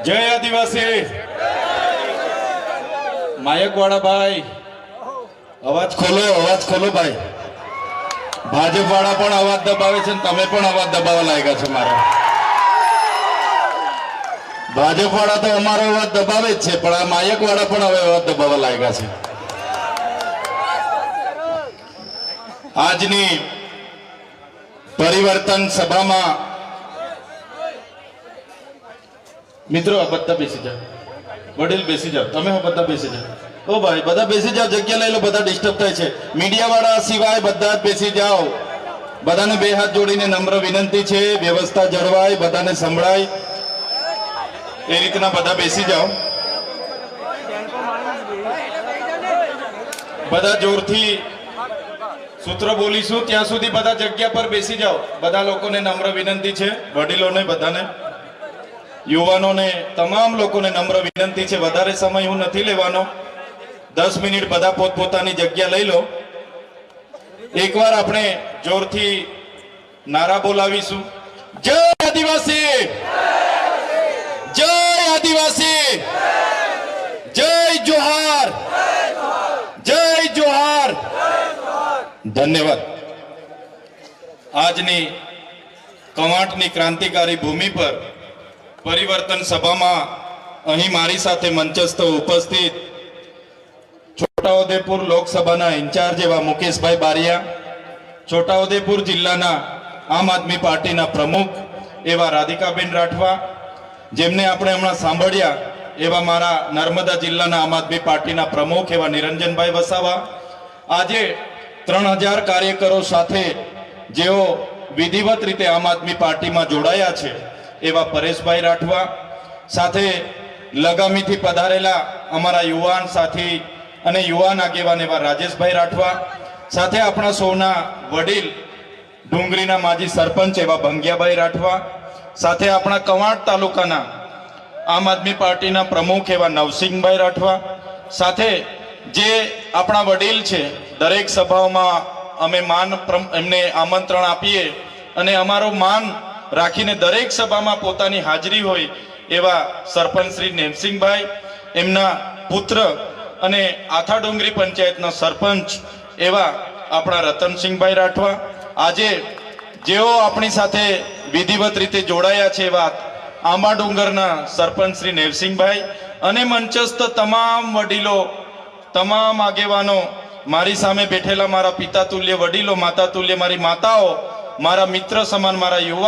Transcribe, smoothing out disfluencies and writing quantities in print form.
जय आदिवासी मायकवाड़ा भाई अवाज खोलो भाई भाजपवाड़ा पण अवाज दबावे छे तमे पण अवाज दबावा लाग्या छे मारा भाजपवाड़ा तो अमारो अवाज दबावे छे पण आ मायकवाड़ा पण हवे अवाज दबावा लाग्या छे। आजनी परिवर्तन सभा में मित्रों बधा बेसी जाओ वडील बेसी जाओ तमे बधा बेसी जाओ ओ भाई बधा बेसी जाओ जग्या लई लो बधा डिस्टर्ब थाय छे मीडिया वाळा सिवाय बधा ज बेसी जाओ बधाने बे हाथ जोड़ीने नम्र विनंती छे व्यवस्था जळवाय बधाने संभळाय ए रीतना बधा बेसी जाओ बधा जोरथी सूत्र बोलीशुं त्यां सुधी बधा जग्या पर बेसी जाओ बधा लोकोने नम्र विनंती छे वडीलोने बधाने युवानोने तमाम लोकोने नम्र विनंती छे वधारे समय हूँ नथी लेवानो 10 मिनिट बधा पोतपोतानी जग्या लई लो एकवार आपणे जोरथी नारा बोलावीशुं जय आदिवासी जय आदिवासी जय जोहार जय जोहार। धन्यवाद। आजनी कवांटनी क्रांतिकारी भूमि पर परिवर्तन सभा में अहीं मारी साथे मंचस्थ उपस्थित छोटाउदेपुर लोकसभा इंचार्ज एवं मुकेश भाई बारिया छोटाउदेपुर जिल्लाना आम आदमी पार्टी प्रमुख एवं राधिकाबेन राठवा जेमने आपणे हमणां सांभळ्या एवं मारा नर्मदा जिल्लाना आम आदमी पार्टी प्रमुख एवं निरंजन भाई वसावा आजे 3000 कार्यकरो साथे जेओ विधिवत रीते आम आदमी पार्टी में जोड़ाया छे एवा परेश भाई राठवा साथे लगामी थी पधारेला अमारा युवान साथी अने युवान आगेवान एवा राजेश भाई राठवा साथे अपना सौना वडील डूंगरीना माजी सरपंच एवा भंगिया भाई राठवा साथे अपना कवांट तालुकाना आम आदमी पार्टी प्रमुख एवा नवसिंह भाई राठवा साथे जे अपना वडील छे दरेक सभाओं में अमे मान एमने आमंत्रण आपीए अने अमारो मान राखीने दरेक सभा में पोतानी हाजरी होय एवा सरपंच श्री नेमसिंह भाई एमना पुत्र अने आथा डोंगरी पंचायतना सरपंच एवा अपना रतनसिंह भाई राठवा आजे जेओ अपनी साथे विधिवत रीते जोड़ाया छे एवा आंबा डोंगरना सरपंच श्री नेमसिंह भाई अने मंचस्थ तमाम वडीलो तमाम आगेवानो मारी सामे बैठेला मारा पिता तुल्य वडीलो माता तुल्य मारी माताओ मारा मित्र समान मारा युवा